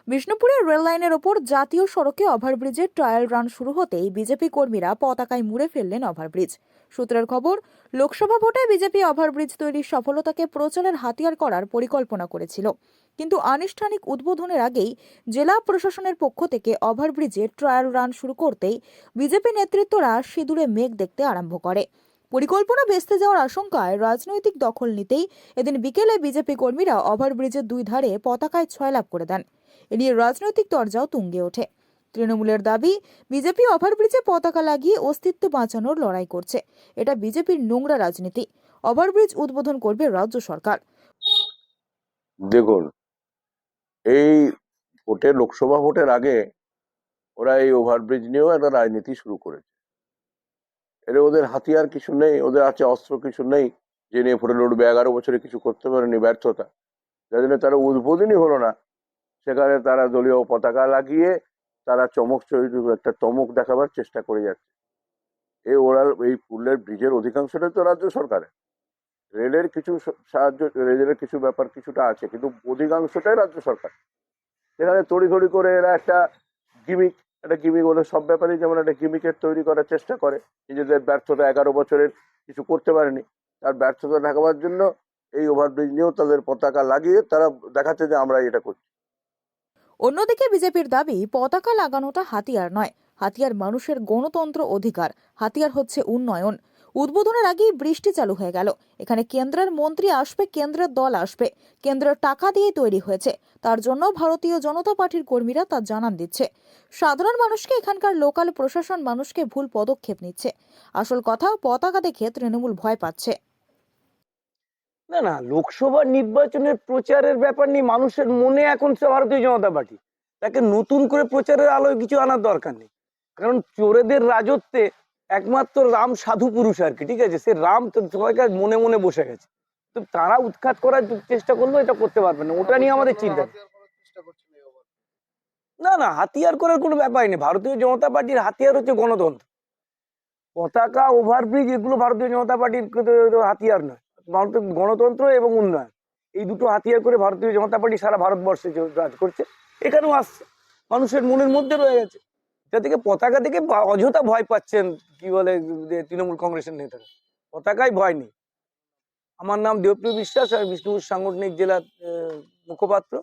বিষ্ণুপুরের রেল লাইনের ওপর জাতীয় সড়কে ওভারব্রিজের ট্রায়াল রান শুরু হতেই বিজেপি কর্মীরা পতাকায় মুড়ে ফেললেন ওভারব্রিজ। সূত্রের খবর, লোকসভা ভোটে বিজেপি ওভারব্রিজ তৈরির সফলতাকে প্রচারের হাতিয়ার করার পরিকল্পনা করেছিল, কিন্তু আনুষ্ঠানিক উদ্বোধনের আগেই জেলা প্রশাসনের পক্ষ থেকে ওভারব্রিজের ট্রায়াল রান শুরু করতেই বিজেপি নেতৃত্বরা সিঁদুরে মেঘ দেখতে আরম্ভ করে। পরিকল্পনা ভেস্তে যাওয়ার আশঙ্কায় রাজনৈতিক দখল নিতেই এদিন বিকেলে বিজেপি কর্মীরা ওভারব্রিজের দুই ধারে পতাকায় ছয়লাভ করে দেন। এ নিয়ে রাজনৈতিক তরজাও তুঙ্গে ওঠে। তৃণমূলের দাবি, বিজেপি ওভারব্রিজে পতাকা লাগিয়ে অস্তিত্ব বাঁচানোর লড়াই করছে। এটা বিজেপির নোংরা রাজনীতি। ওভারব্রিজ উদ্বোধন করবে রাজ্য সরকার। দেখুন, এই লোকসভা ভোটের আগে ওরা এই ওভারব্রিজ নিয়েও একটা রাজনীতি শুরু করেছে। এটা ওদের হাতিয়ার কিছু নেই, ওদের আছে অস্ত্র কিছু নেই যে নিয়ে ভোটে লড়বে। 11 বছরে কিছু করতে পারেনি, ব্যর্থতা, যার জন্য তারা উদ্বোধনই হলো না। সেখানে তারা দলীয় পতাকা লাগিয়ে তারা একটা চমক দেখাবার চেষ্টা করে যাচ্ছে। এই পুলের ব্রিজের অধিকাংশটাই তো রাজ্য সরকারের। রেলের কিছু সাহায্য, রেলের কিছু ব্যাপার কিছুটা আছে, কিন্তু অধিকাংশটাই রাজ্য সরকার। সেখানে তড়িঘড়ি করে এরা একটা গিমিক ওদের সব ব্যাপারেই যেমন একটা গিমিকের তৈরি করার চেষ্টা করে। নিজেদের ব্যর্থতা, 11 বছরের কিছু করতে পারেনি, তার ব্যর্থতা ঢাকাবার জন্য এই ওভারব্রিজ নিয়েও তাদের পতাকা লাগিয়ে তারা দেখাচ্ছে যে আমরা এটা করছি। অন্যদিকে বিজেপির দাবি, পতাকা লাগানোটা হাতিয়ার নয়, হাতিয়ার মানুষের গণতন্ত্র অধিকার, হাতিয়ার হচ্ছে উন্নয়ন। উদ্বোধনের আগেই বৃষ্টি চালু হয়ে গেল। এখানে কেন্দ্রের মন্ত্রী আসবে, কেন্দ্রের দল আসবে, কেন্দ্রের টাকা দিয়ে তৈরি হয়েছে। তার জন্য ভারতীয় জনতা পার্টির কর্মীরা তা জানান দিচ্ছে। সাধারণ মানুষকে, এখানকার লোকাল প্রশাসন মানুষকে ভুল পদক্ষেপ নিচ্ছে। আসল কথা, পতাকা দেখে তৃণমূল ভয় পাচ্ছে। না না, লোকসভা নির্বাচনের প্রচারের ব্যাপার নিয়ে মানুষের মনে এখন ভারতীয় জনতা পার্টি, তাকে নতুন করে প্রচারের আলোয় কিছু আনার দরকার নেই। কারণ চোরেদের রাজত্বে একমাত্র রাম সাধু পুরুষ আর কি, ঠিক আছে? সে রাম তো সবাইকার মনে মনে বসে গেছে। তো তারা উৎখাত করার চেষ্টা করলেও এটা করতে পারবে না, ওটা নিয়ে আমাদের চিন্তা। না না, হাতিয়ার করার কোনো ব্যাপারই নেই। ভারতীয় জনতা পার্টির হাতিয়ার হচ্ছে গণতন্ত্র। পতাকা, ওভারব্রিজ, এগুলো ভারতীয় জনতা পার্টির হাতিয়ার নয়। ভারতের গণতন্ত্র এবং উন্নয়ন, এই দুটো হাতিয়ার করে ভারতীয় জনতা পার্টি সারা ভারতবর্ষে রাজ করছে। এখানেও আসছে, মানুষের মনের মধ্যে রয়ে গেছে। এটা থেকে পতাকা থেকে অযথা ভয় পাচ্ছেন কি বলে তৃণমূল কংগ্রেসের নেতারা। পতাকায় ভয় নেই। আমার নাম দেবপ্রিয় বিশ্বাস, আর বিষ্ণুপুর সাংগঠনিক জেলার মুখপাত্র।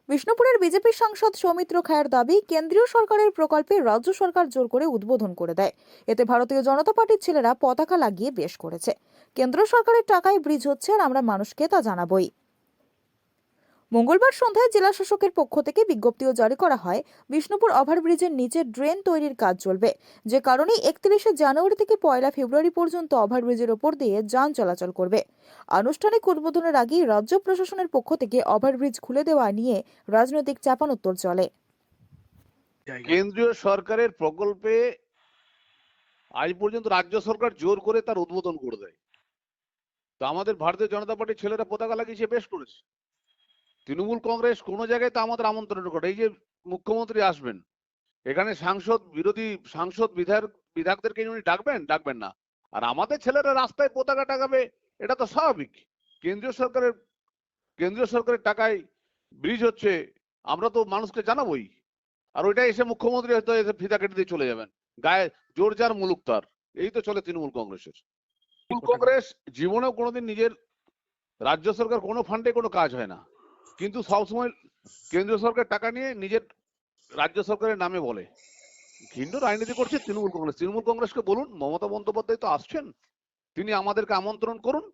বিষ্ণুপুরের বিজেপি সাংসদ সৌমিত্র খায়ের দাবি, কেন্দ্রীয় সরকারের প্রকল্পে রাজ্য সরকার জোর করে উদ্বোধন করে দেয়। এতে ভারতীয় জনতা পার্টির ছেলেরা পতাকা লাগিয়ে বেশ করেছে। কেন্দ্র সরকারের টাকায় ব্রিজ হচ্ছে, আর আমরা মানুষকে তা জানাবই। মঙ্গলবার সন্ধ্যায় জেলা শাসকের পক্ষ থেকে বিজ্ঞপ্তিও জারি করা হয়। বিষ্ণুপুর ওভারব্রিজের নিচে ড্রেন তৈরির কাজ চলবে, যে কারণে 31শে জানুয়ারি থেকে 1 ফেব্রুয়ারি পর্যন্ত ওভারব্রিজের ওপর দিয়ে যান চলাচল করবে। আনুষ্ঠানিক উদ্বোধনের আগেই রাজ্য প্রশাসনের পক্ষ থেকে ওভারব্রিজ খুলে দেওয়া নিয়ে রাজনৈতিক চাপানোত্তর চলে। কেন্দ্রীয় সরকারের প্রকল্পে আজ পর্যন্ত রাজ্য সরকার জোর করে তার উদ্বোধন করে দেয়। তো আমাদের ভারতীয় জনতা পার্টির ছেলেরা পতাকা লাগিয়ে বেশ করেছে। তৃণমূল কংগ্রেস কোন জায়গায় তো আমাদের আমন্ত্রণ করে। এই যে মুখ্যমন্ত্রী আসবেন, এখানে সাংসদ বিধায়কদেরকে উনি ডাকবেন না, আর আমাদের ছেলেরা রাস্তায় পতাকা টাকাবে, এটা তো স্বাভাবিক। কেন্দ্রীয় সরকারের টাকায় ব্রিজ হচ্ছে, আমরা তো মানুষকে জানাবোই। আর ওইটা এসে মুখ্যমন্ত্রী হয়তো এসে ফিতা কেটে দিয়ে চলে যাবেন। গায়ে জোর যার মুলুক তার, এই তো চলে তৃণমূল কংগ্রেসের। তৃণমূল কংগ্রেস জীবনেও কোনোদিন নিজের রাজ্য সরকার কোনো ফান্ডে কোনো কাজ হয় না, কিন্তু সবসময় কেন্দ্রীয় সরকার টাকা নিয়ে নিজের রাজ্য সরকারের নামে বলে। ঘৃণ্য রাজনীতি করছে তৃণমূল কংগ্রেস। তৃণমূল কংগ্রেসকে বলুন, মমতা বন্দ্যোপাধ্যায় তো আসছেন, তিনি আমাদেরকে আমন্ত্রণ করুন,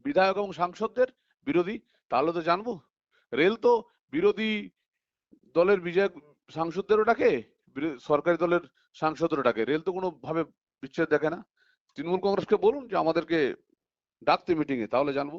বিধায়ক এবং সাংসদদের, বিরোধী, তাহলে তো জানবো। রেল তো বিরোধী দলের সাংসদদেরও ডাকে, সরকারি দলের সাংসদেরও ডাকে। রেল তো কোনো ভাবে বিচ্ছেদ দেখে না। তৃণমূল কংগ্রেসকে বলুন যে আমাদেরকে ডাকতে মিটিংয়ে, তাহলে জানবো।